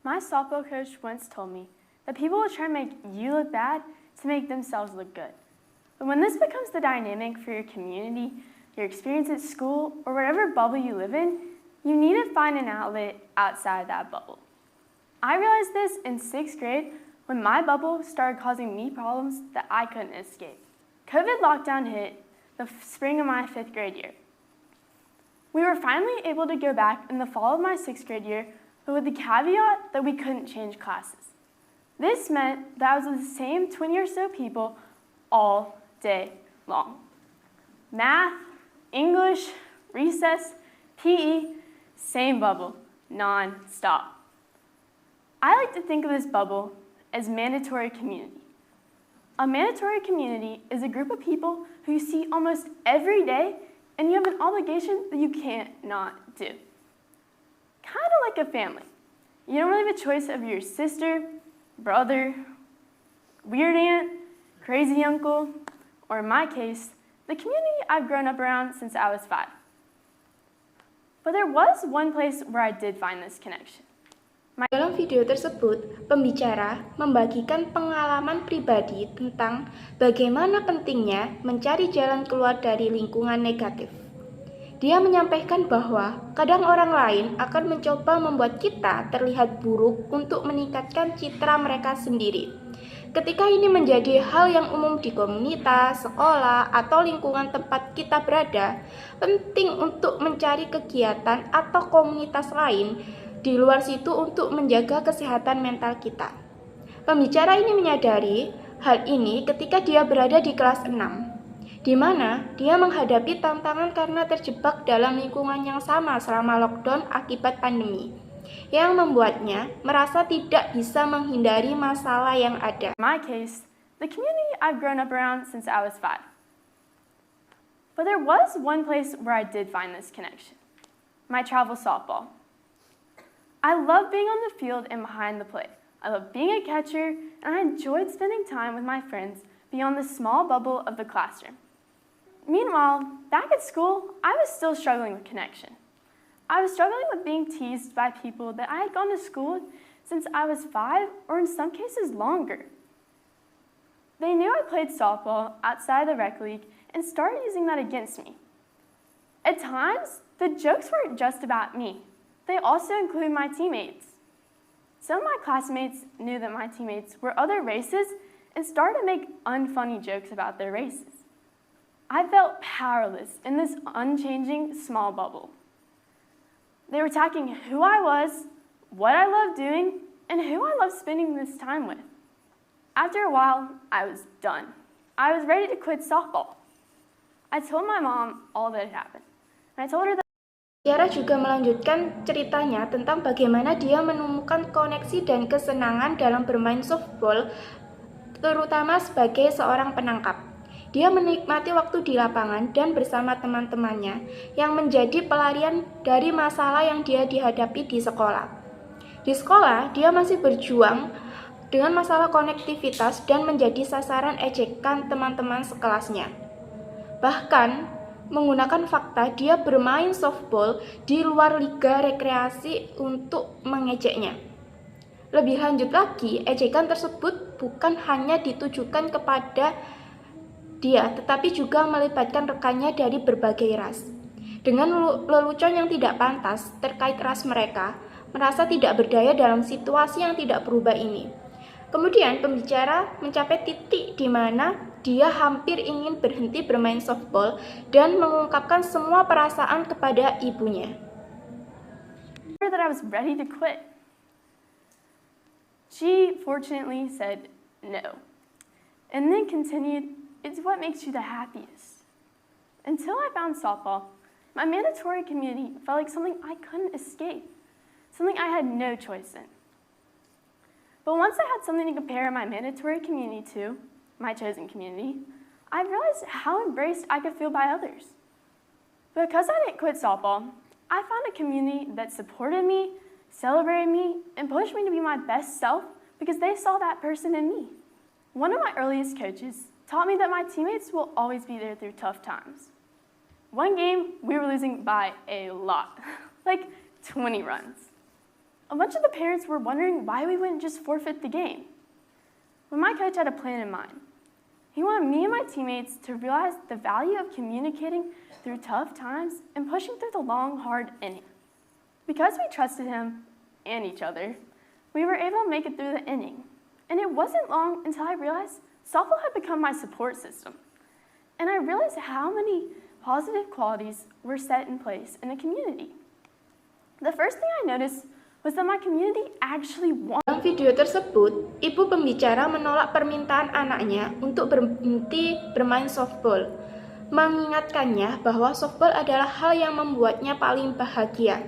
My softball coach once told me that people will try to make you look bad to make themselves look good. But when this becomes the dynamic for your community, your experience at school, or whatever bubble you live in, you need to find an outlet outside that bubble. I realized this in 6th grade when my bubble started causing me problems that I couldn't escape. COVID lockdown hit the spring of my 5th grade year. We were finally able to go back in the fall of my 6th grade year, but with the caveat that we couldn't change classes. This meant that I was with the same 20 or so people all day long. Math, English, recess, PE, same bubble, non-stop. I like to think of this bubble as mandatory community. A mandatory community is a group of people who you see almost every day and you have an obligation that you can't not do. Kind of like a family. You don't really have a choice of your sister, brother, weird aunt, crazy uncle, or in my case, the community I've grown up around since I was 5. But there was one place where I did find this connection. Dalam video tersebut, pembicara membagikan pengalaman pribadi tentang bagaimana pentingnya mencari jalan keluar dari lingkungan negatif. Dia menyampaikan bahwa kadang orang lain akan mencoba membuat kita terlihat buruk untuk meningkatkan citra mereka sendiri. Ketika ini menjadi hal yang umum di komunitas, sekolah, atau lingkungan tempat kita berada, penting untuk mencari kegiatan atau komunitas lain di luar situ untuk menjaga kesehatan mental kita. Pembicara ini menyadari hal ini ketika dia berada di kelas 6, di mana dia menghadapi tantangan karena terjebak dalam lingkungan yang sama selama lockdown akibat pandemi, yang membuatnya merasa tidak bisa menghindari masalah yang ada. In my case, the community I've grown up around since I was 5. But there was one place where I did find this connection, my travel softball. I love being on the field and behind the plate. I love being a catcher, and I enjoyed spending time with my friends beyond the small bubble of the classroom. Meanwhile, back at school, I was still struggling with connection. I was struggling with being teased by people that I had gone to school with since I was 5, or in some cases longer. They knew I played softball outside the rec league and started using that against me. At times, the jokes weren't just about me. They also include my teammates. Some of my classmates knew that my teammates were other races and started to make unfunny jokes about their races. I felt powerless in this unchanging small bubble. They were attacking who I was, what I loved doing, and who I loved spending this time with. After a while, I was done. I was ready to quit softball. I told my mom all that had happened, and I told her that Tiara juga melanjutkan ceritanya tentang bagaimana dia menemukan koneksi dan kesenangan dalam bermain softball, terutama sebagai seorang penangkap. Dia menikmati waktu di lapangan dan bersama teman-temannya yang menjadi pelarian dari masalah yang dia dihadapi di sekolah. Di sekolah, dia masih berjuang dengan masalah konektivitas dan menjadi sasaran ejekan teman-teman sekelasnya. Bahkan, menggunakan fakta dia bermain softball di luar liga rekreasi untuk mengejeknya. Lebih lanjut lagi, ejekan tersebut bukan hanya ditujukan kepada dia, tetapi juga melibatkan rekannya dari berbagai ras. Dengan lelucon yang tidak pantas terkait ras mereka, merasa tidak berdaya dalam situasi yang tidak berubah ini. Kemudian pembicara mencapai titik di mana dia hampir ingin berhenti bermain softball dan mengungkapkan semua perasaan kepada ibunya. that I was ready to quit. She fortunately said no, and then continued, "It's what makes you the happiest." Until I found softball, my mandatory community felt like something I couldn't escape, something I had no choice in. But once I had something to compare my mandatory community to, my chosen community, I realized how embraced I could feel by others. Because I didn't quit softball, I found a community that supported me, celebrated me, and pushed me to be my best self because they saw that person in me. One of my earliest coaches taught me that my teammates will always be there through tough times. One game, we were losing by a lot, like 20 runs. a bunch of the parents were wondering why we wouldn't just forfeit the game. When my coach had a plan in mind, he wanted me and my teammates to realize the value of communicating through tough times and pushing through the long, hard inning. Because we trusted him and each other, we were able to make it through the inning. And it wasn't long until I realized softball had become my support system. And I realized how many positive qualities were set in place in the community. The first thing I noticed was that my community actually wanted. Dalam video tersebut, ibu pembicara menolak permintaan anaknya untuk berhenti bermain softball, mengingatkannya bahwa softball adalah hal yang membuatnya paling bahagia.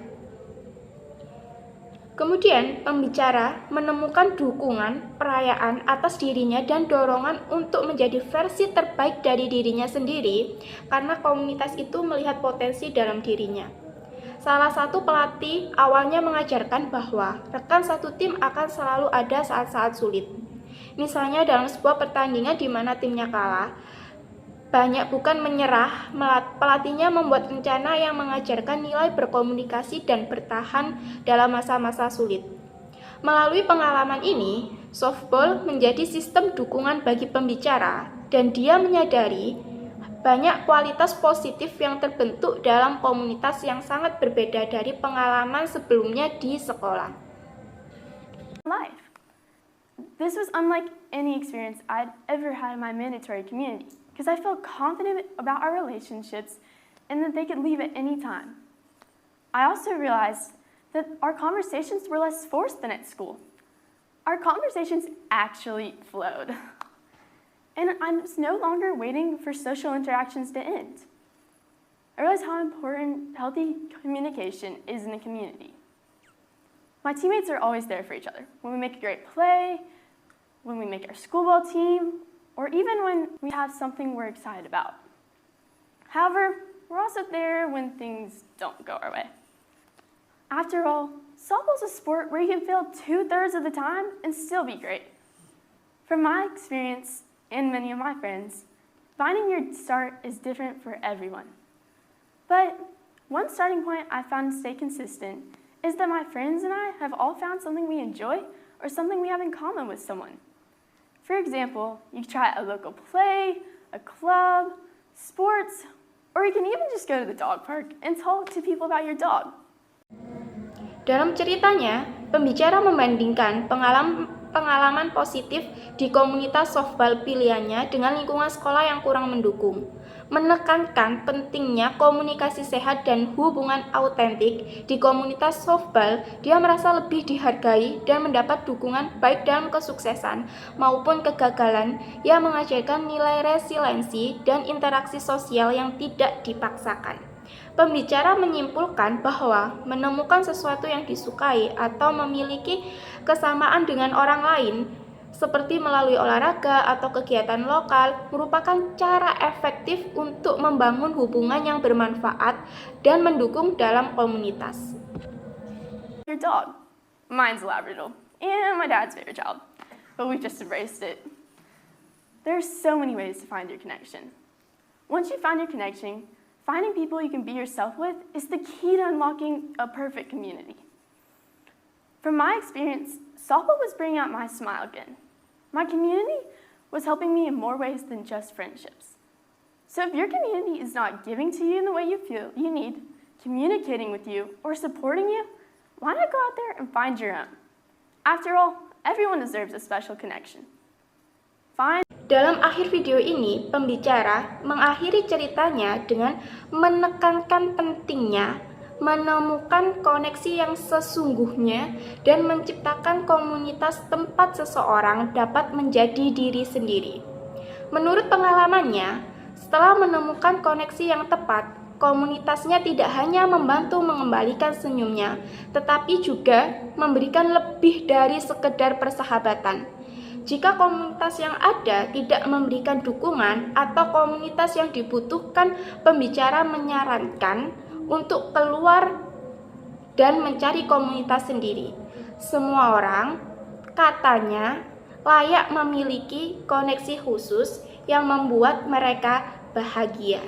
Kemudian, pembicara menemukan dukungan, perayaan atas dirinya dan dorongan untuk menjadi versi terbaik dari dirinya sendiri karena komunitas itu melihat potensi dalam dirinya. Salah satu pelatih awalnya mengajarkan bahwa rekan satu tim akan selalu ada saat-saat sulit. Misalnya dalam sebuah pertandingan di mana timnya kalah, banyak bukan menyerah, pelatihnya membuat rencana yang mengajarkan nilai berkomunikasi dan bertahan dalam masa-masa sulit. Melalui pengalaman ini, softball menjadi sistem dukungan bagi pembicara dan dia menyadari banyak kualitas positif yang terbentuk dalam komunitas yang sangat berbeda dari pengalaman sebelumnya di sekolah. Life. This was unlike any experience I'd ever had in my mandatory community because I felt confident about our relationships and that they could leave at any time. I also realized that our conversations were less forced than at school. Our conversations actually flowed. And I was no longer waiting for social interactions to end. I realized how important healthy communication is in a community. My teammates are always there for each other. When we make a great play, when we make our school ball team, or even when we have something we're excited about. However, we're also there when things don't go our way. After all, softball is a sport where you can fail 2/3 of the time and still be great. From my experience, and many of my friends, finding your start is different for everyone. But one starting point I found to stay consistent is that my friends and I have all found something we enjoy or something we have in common with someone. For example, you try a local play, a club, sports, or you can even just go to the dog park and talk to people about your dog. Dalam ceritanya, pembicara membandingkan pengalaman positif di komunitas softball pilihannya dengan lingkungan sekolah yang kurang mendukung, menekankan pentingnya komunikasi sehat dan hubungan autentik di komunitas softball. Dia merasa lebih dihargai dan mendapat dukungan baik dalam kesuksesan maupun kegagalan yang mengajarkan nilai resiliensi dan interaksi sosial yang tidak dipaksakan. Pembicara menyimpulkan bahwa menemukan sesuatu yang disukai atau memiliki kesamaan dengan orang lain, seperti melalui olahraga atau kegiatan lokal, merupakan cara efektif untuk membangun hubungan yang bermanfaat dan mendukung dalam komunitas. Your dog. Mine's a Labrador, and my dad's favorite child, but we've just embraced it. There's so many ways to find your connection. Once you find your connection, finding people you can be yourself with is the key to unlocking a perfect community. From my experience, softball was bringing out my smile again. My community was helping me in more ways than just friendships. So if your community is not giving to you in the way you feel you need, communicating with you, or supporting you, why not go out there and find your own? After all, everyone deserves a special connection. Dalam akhir video ini, pembicara mengakhiri ceritanya dengan menekankan pentingnya menemukan koneksi yang sesungguhnya dan menciptakan komunitas tempat seseorang dapat menjadi diri sendiri. Menurut pengalamannya, setelah menemukan koneksi yang tepat, komunitasnya tidak hanya membantu mengembalikan senyumnya, tetapi juga memberikan lebih dari sekedar persahabatan. Jika komunitas yang ada tidak memberikan dukungan atau komunitas yang dibutuhkan, pembicara menyarankan untuk keluar dan mencari komunitas sendiri. Semua orang, katanya, layak memiliki koneksi khusus yang membuat mereka bahagia.